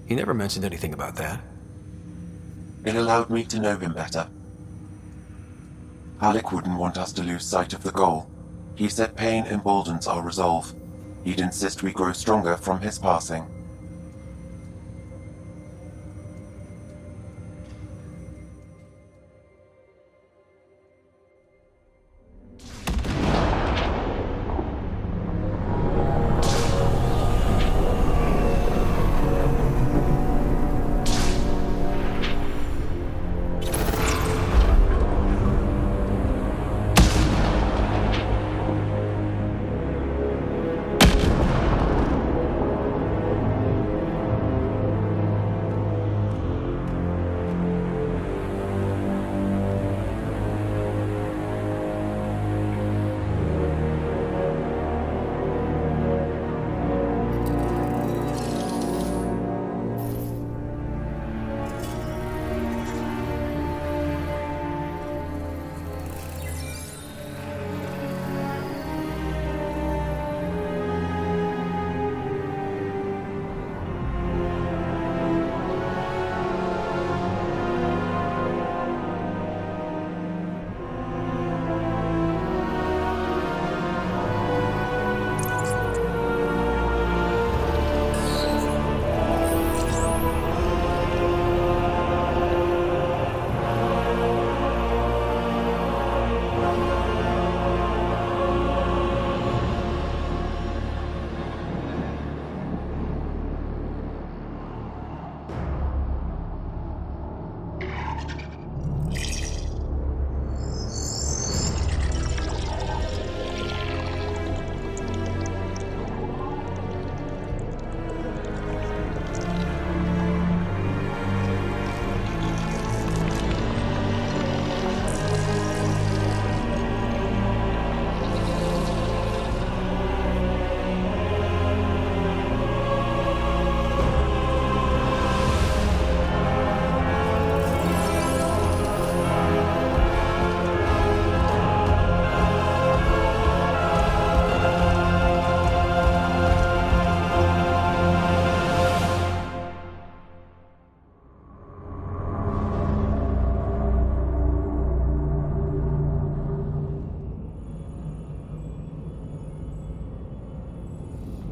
He never mentioned anything about that. It allowed me to know him better. Alec wouldn't want us to lose sight of the goal. He said pain emboldens our resolve. He'd insist we grow stronger from his passing.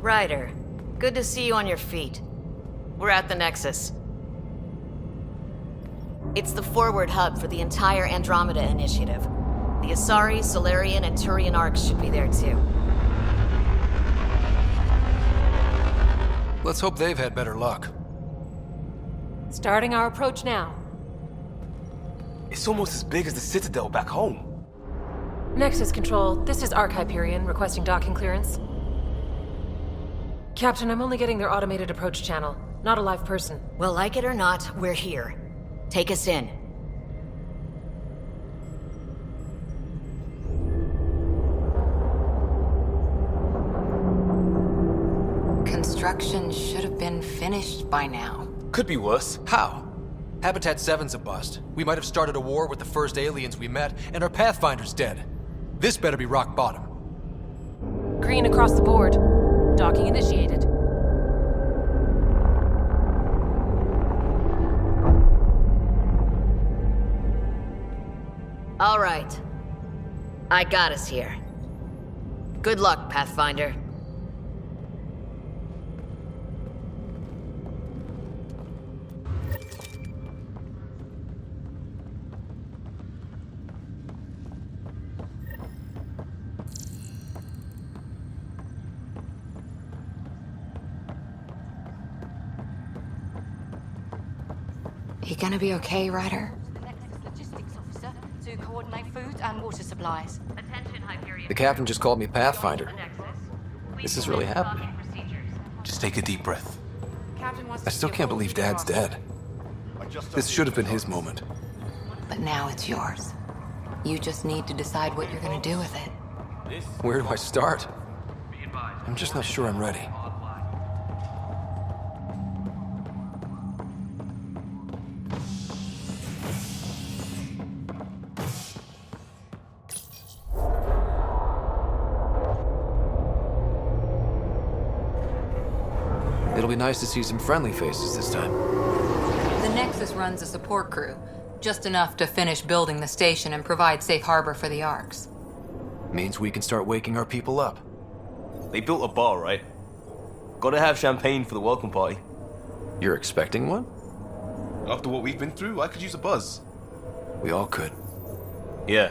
Ryder, good to see you on your feet. We're at the Nexus. It's the forward hub for the entire Andromeda Initiative. The Asari, Solarian, and Turian arcs should be there too. Let's hope they've had better luck. Starting our approach now. It's almost as big as the Citadel back home. Nexus Control, this is Arc Hyperion requesting docking clearance. Captain, I'm only getting their automated approach channel, not a live person. Well, like it or not, we're here. Take us in. Construction should have been finished by now. Could be worse. How? Habitat 7's a bust. We might have started a war with the first aliens we met, and our Pathfinder's dead. This better be rock bottom. Green across the board. Docking initiated. All right. I got us here. Good luck, Pathfinder. You gonna be okay, Ryder? The Nexus logistics officer to coordinate food and water supplies. Attention, Hyperion. The captain just called me Pathfinder. This is really happening. Just take a deep breath. I still can't believe Dad's dead. This should have been his moment. But now it's yours. You just need to decide what you're gonna do with it. Where do I start? I'm just not sure I'm ready. It'll be nice to see some friendly faces this time. The Nexus runs a support crew, just enough to finish building the station and provide safe harbor for the Arks. Means we can start waking our people up. They built a bar, right? Gotta have champagne for the welcome party. You're expecting one? After what we've been through, I could use a buzz. We all could. Yeah.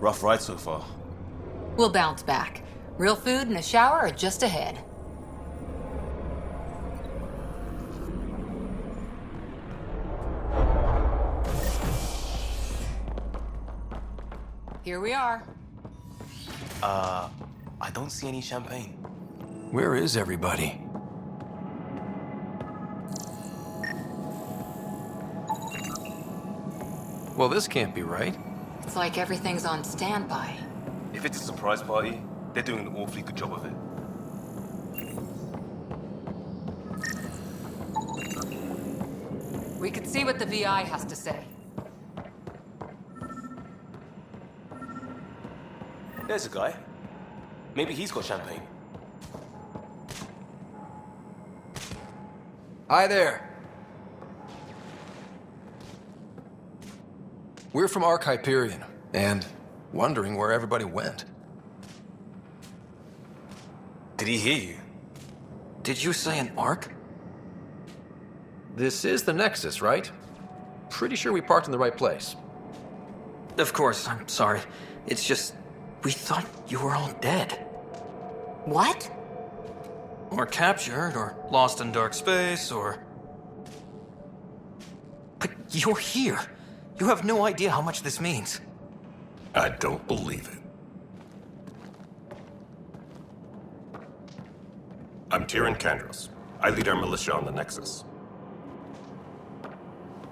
Rough ride so far. We'll bounce back. Real food and a shower are just ahead. Here we are. I don't see any champagne. Where is everybody? Well, this can't be right. It's like everything's on standby. If it's a surprise party, they're doing an awfully good job of it. We could see what the VI has to say. There's a guy. Maybe he's got champagne. Hi there. We're from Hyperion, and wondering where everybody went. Did he hear you? Did you say an Ark? This is the Nexus, right? Pretty sure we parked in the right place. Of course, I'm sorry. It's just, we thought you were all dead. What? Or captured, or lost in dark space, or... But you're here. You have no idea how much this means. I don't believe it. I'm Tyrion Kandros. I lead our militia on the Nexus.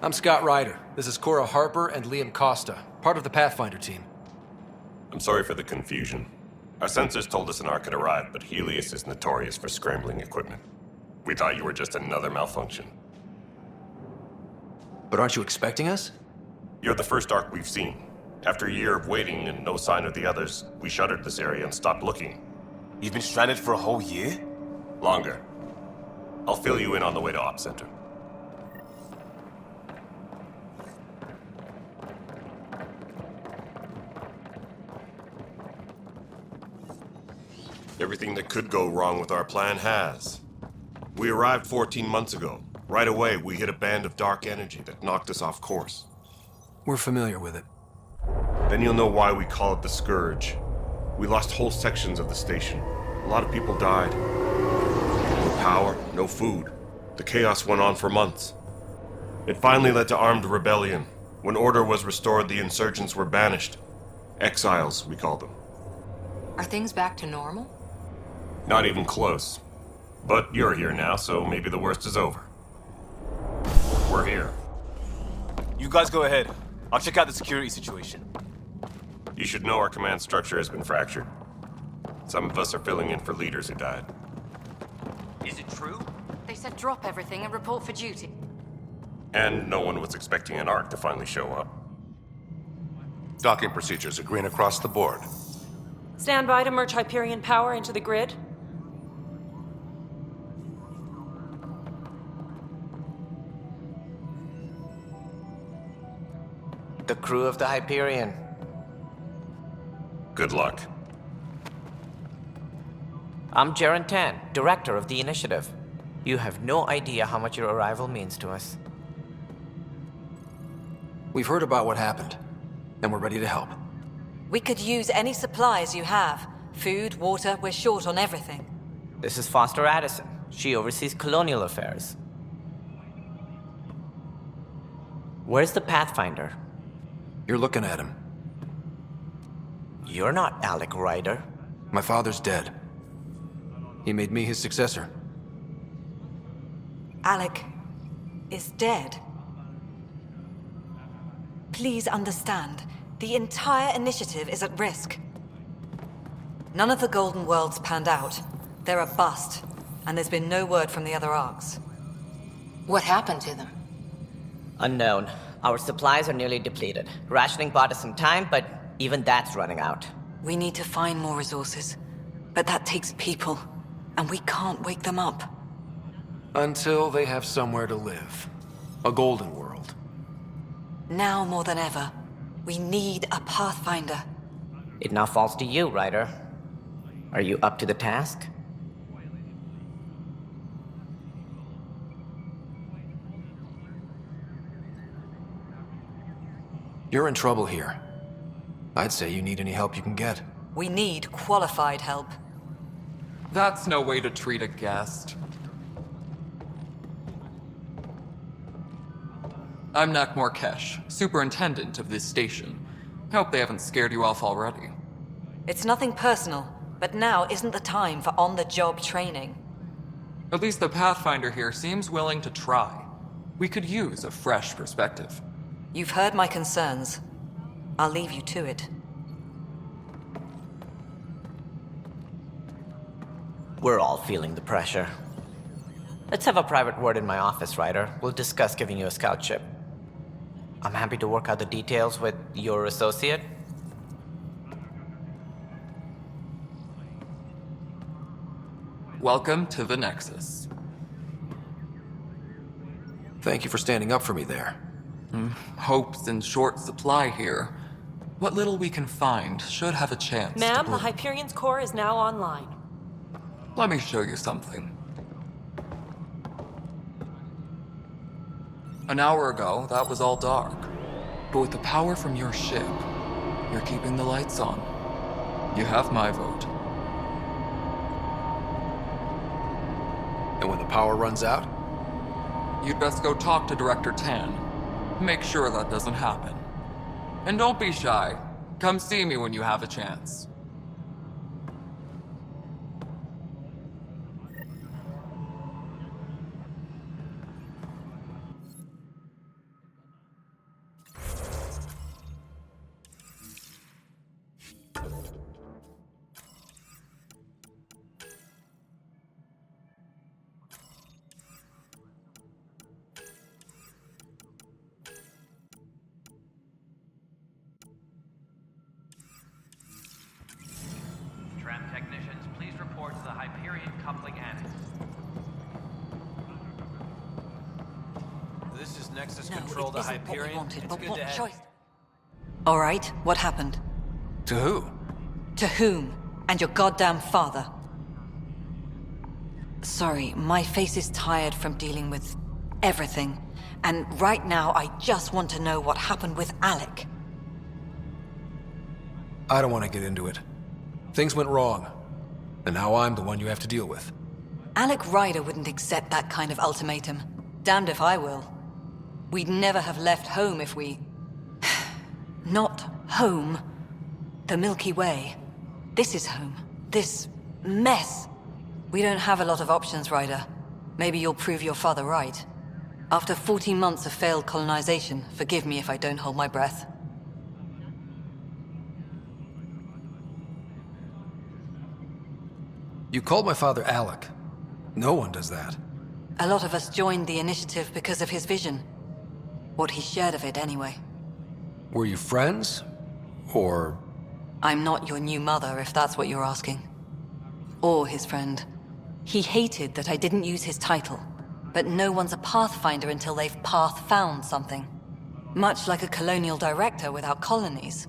I'm Scott Ryder. This is Cora Harper and Liam Costa, part of the Pathfinder team. I'm sorry for the confusion. Our sensors told us an Ark had arrived, but Heleus is notorious for scrambling equipment. We thought you were just another malfunction. But aren't you expecting us? You're the first Ark we've seen. After a year of waiting and no sign of the others, we shuttered this area and stopped looking. You've been stranded for a whole year? Longer. I'll fill you in on the way to Op Center. Everything that could go wrong with our plan has. We arrived 14 months ago. Right away, we hit a band of dark energy that knocked us off course. We're familiar with it. Then you'll know why we call it the Scourge. We lost whole sections of the station. A lot of people died. No power, no food. The chaos went on for months. It finally led to armed rebellion. When order was restored, the insurgents were banished. Exiles, we call them. Are things back to normal? Not even close. But you're here now, so maybe the worst is over. We're here. You guys go ahead. I'll check out the security situation. You should know our command structure has been fractured. Some of us are filling in for leaders who died. Is it true? They said drop everything and report for duty. And no one was expecting an Ark to finally show up. Docking procedures are green across the board. Stand by to merge Hyperion power into the grid. The crew of the Hyperion. Good luck. I'm Jaren Tan, director of the Initiative. You have no idea how much your arrival means to us. We've heard about what happened, and we're ready to help. We could use any supplies you have. Food, water, we're short on everything. This is Foster Addison. She oversees colonial affairs. Where's the Pathfinder? You're looking at him. You're not Alec Ryder. My father's dead. He made me his successor. Alec is dead. Please understand, the entire initiative is at risk. None of the Golden Worlds panned out. They're a bust, and there's been no word from the other Arks. What happened to them? Unknown. Our supplies are nearly depleted. Rationing bought us some time, but even that's running out. We need to find more resources, but that takes people, and we can't wake them up. Until they have somewhere to live. A golden world. Now more than ever, we need a Pathfinder. It now falls to you, Ryder. Are you up to the task? You're in trouble here. I'd say you need any help you can get. We need qualified help. That's no way to treat a guest. I'm Nak Morkesh, superintendent of this station. Hope they haven't scared you off already. It's nothing personal, but now isn't the time for on-the-job training. At least the Pathfinder here seems willing to try. We could use a fresh perspective. You've heard my concerns. I'll leave you to it. We're all feeling the pressure. Let's have a private word in my office, Ryder. We'll discuss giving you a scout ship. I'm happy to work out the details with your associate. Welcome to the Nexus. Thank you for standing up for me there. Hope's in short supply here. What little we can find should have a chance. Ma'am, to the bloom. Hyperion's core is now online. Let me show you something. An hour ago, that was all dark. But with the power from your ship, you're keeping the lights on. You have my vote. And when the power runs out? You'd best go talk to Director Tan. Make sure that doesn't happen. And don't be shy. Come see me when you have a chance. Tram technicians, please report to the Hyperion coupling annex. This is Nexus No, control it to isn't what we Hyperion. wanted, It's but good what to have... choice? All right, what happened? To who? To whom? And your goddamn father. Sorry, my face is tired from dealing with everything. And right now, I just want to know what happened with Alec. I don't want to get into it. Things went wrong. And now I'm the one you have to deal with. Alec Ryder wouldn't accept that kind of ultimatum. Damned if I will. We'd never have left home if we... Not home. The Milky Way. This is home. This mess. We don't have a lot of options, Ryder. Maybe you'll prove your father right. After 14 months of failed colonization, forgive me if I don't hold my breath. You called my father Alec. No one does that. A lot of us joined the initiative because of his vision. What he shared of it, anyway. Were you friends? Or... I'm not your new mother, if that's what you're asking. Or his friend. He hated that I didn't use his title. But no one's a Pathfinder until they've path-found something. Much like a colonial director without colonies.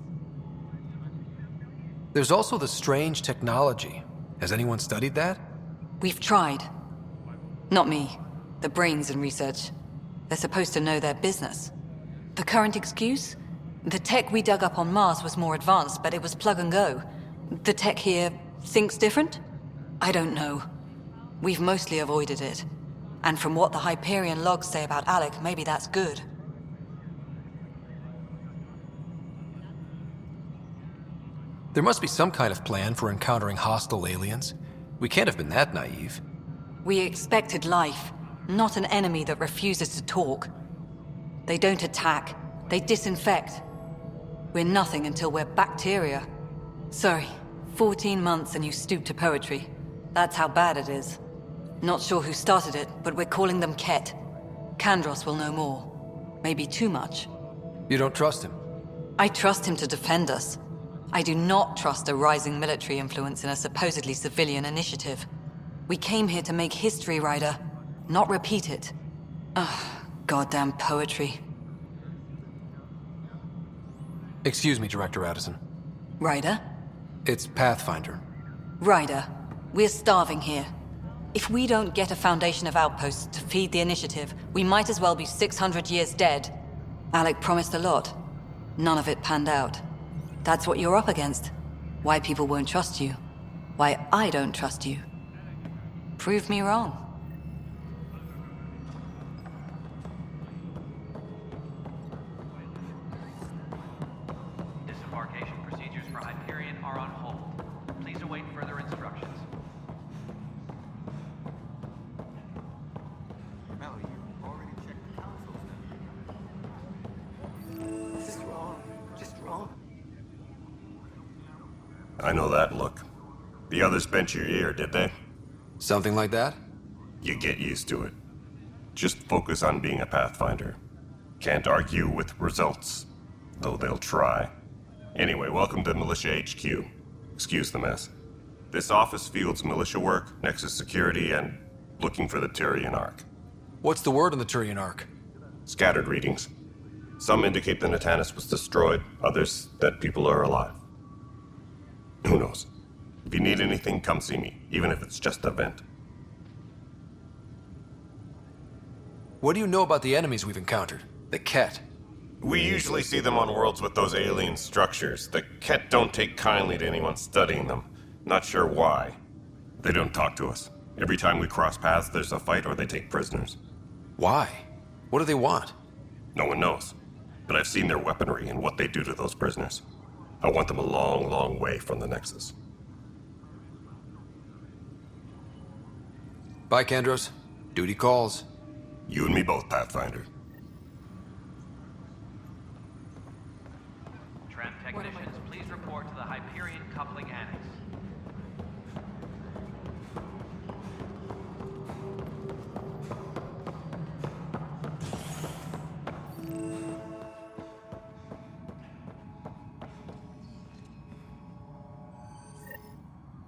There's also the strange technology. Has anyone studied that? We've tried. Not me. The brains in research. They're supposed to know their business. The current excuse? The tech we dug up on Mars was more advanced, but it was plug and go. The tech here thinks different? I don't know. We've mostly avoided it. And from what the Hyperion logs say about Alec, maybe that's good. There must be some kind of plan for encountering hostile aliens. We can't have been that naive. We expected life, not an enemy that refuses to talk. They don't attack, they disinfect. We're nothing until we're bacteria. Sorry, 14 months and you stoop to poetry. That's how bad it is. Not sure who started it, but we're calling them Ket. Kandros will know more. Maybe too much. You don't trust him? I trust him to defend us. I do not trust a rising military influence in a supposedly civilian initiative. We came here to make history, Ryder. not repeat it. Ugh, goddamn poetry. Excuse me, Director Addison. Ryder? It's Pathfinder. Ryder, we're starving here. If we don't get a foundation of outposts to feed the initiative, we might as well be 600 years dead. Alec promised a lot. None of it panned out. That's what you're up against. Why people won't trust you. Why I don't trust you. Prove me wrong. Disembarkation procedures for Hyperion are on hold. Please await further instructions. Mel, you already checked the council then. Just wrong. Just wrong. I know that look. The others bent your ear, did they? Something like that? You get used to it. Just focus on being a Pathfinder. Can't argue with results, though they'll try. Anyway, welcome to Militia HQ. Excuse the mess. This office fields militia work, Nexus security, and looking for the Turian Ark. What's the word on the Turian Ark? Scattered readings. Some indicate the Natanus was destroyed, others that people are alive. Who knows? If you need anything, come see me, even if it's just a vent. What do you know about the enemies we've encountered? The Ket? We usually see them on worlds with those alien structures. The Ket don't take kindly to anyone studying them. Not sure why. They don't talk to us. Every time we cross paths, there's a fight or they take prisoners. Why? What do they want? No one knows. But I've seen their weaponry and what they do to those prisoners. I want them a long, long way from the Nexus. Bye, Kandros. Duty calls. You and me both, Pathfinder. Tram technicians, please report to the Hyperion Coupling Annex.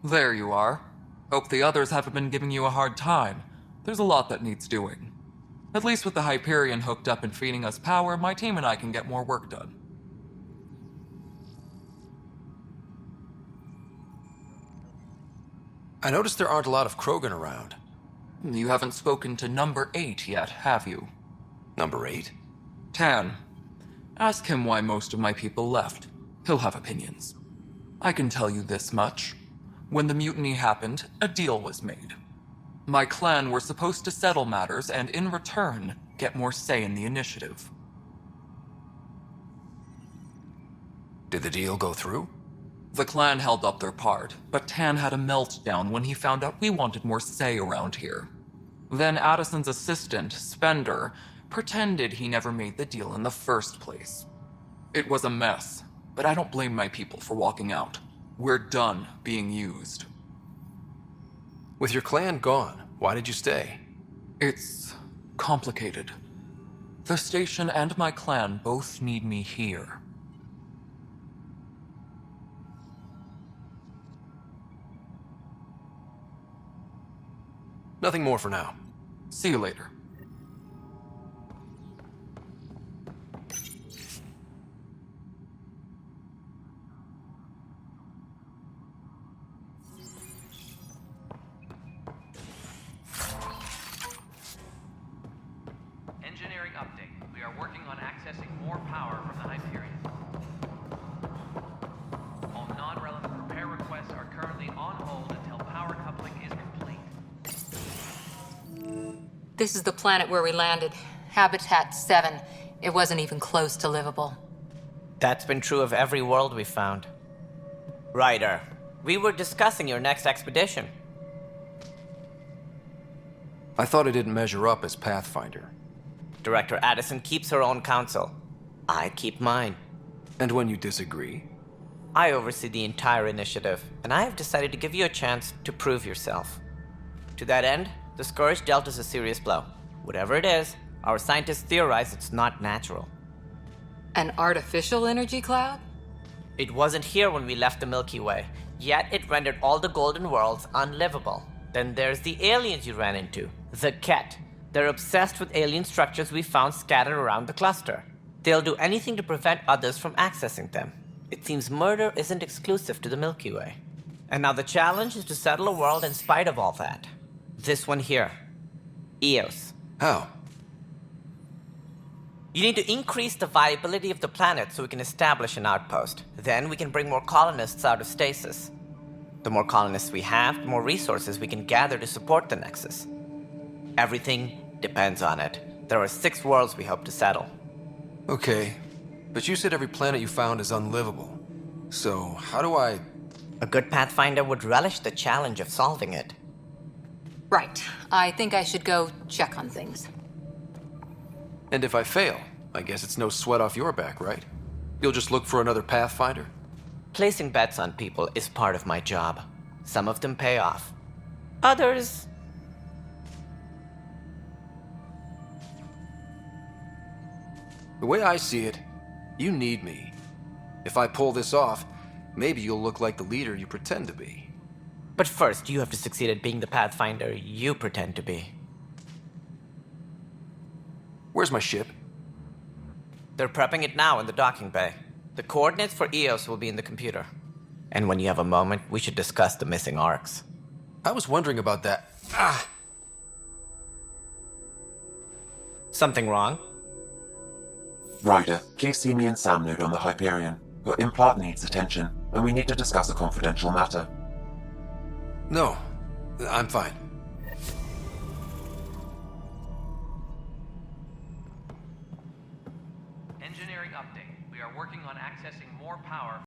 There you are. Hope the others haven't been giving you a hard time. There's a lot that needs doing. At least with the Hyperion hooked up and feeding us power, my team and I can get more work done. I noticed there aren't a lot of Krogan around. You haven't spoken to number 8 yet, have you? Number 8? Tan. Ask him why most of my people left. He'll have opinions. I can tell you this much. When the mutiny happened, a deal was made. My clan were supposed to settle matters and, in return, get more say in the initiative. Did the deal go through? The clan held up their part, but Tan had a meltdown when he found out we wanted more say around here. Then Addison's assistant, Spender, pretended he never made the deal in the first place. It was a mess, but I don't blame my people for walking out. We're done being used. With your clan gone, why did you stay? It's complicated. The station and my clan both need me here. Nothing more for now. See you later. Engineering update. We are working on accessing more power from the Hyperion. All non-relevant repair requests are currently on hold until power coupling is complete. This is the planet where we landed. Habitat 7. It wasn't even close to livable. That's been true of every world we found. Ryder, we were discussing your next expedition. I thought I didn't measure up as Pathfinder. Director Addison keeps her own council. I keep mine. And when you disagree? I oversee the entire initiative, and I have decided to give you a chance to prove yourself. To that end, the Scourge dealt us a serious blow. Whatever it is, our scientists theorize it's not natural. An artificial energy cloud? It wasn't here when we left the Milky Way, yet it rendered all the golden worlds unlivable. Then there's the aliens you ran into, the Ket. They're obsessed with alien structures we found scattered around the cluster. They'll do anything to prevent others from accessing them. It seems murder isn't exclusive to the Milky Way. And now the challenge is to settle a world in spite of all that. This one here. Eos. How? You need to increase the viability of the planet so we can establish an outpost. Then we can bring more colonists out of stasis. The more colonists we have, the more resources we can gather to support the Nexus. Everything depends on it. There are 6 worlds we hope to settle. Okay, but you said every planet you found is unlivable. So, how do I... A good Pathfinder would relish the challenge of solving it. Right. I think I should go check on things. And if I fail, I guess it's no sweat off your back, right? You'll just look for another Pathfinder? Placing bets on people is part of my job. Some of them pay off. Others... The way I see it, you need me. If I pull this off, maybe you'll look like the leader you pretend to be. But first, you have to succeed at being the Pathfinder you pretend to be. Where's my ship? They're prepping it now in the docking bay. The coordinates for Eos will be in the computer. And when you have a moment, we should discuss the missing arcs. I was wondering about that. Something wrong? Ryder, please see me and Sam Node on the Hyperion. Your implant needs attention, and we need to discuss a confidential matter. No, I'm fine. Engineering update. We are working on accessing more power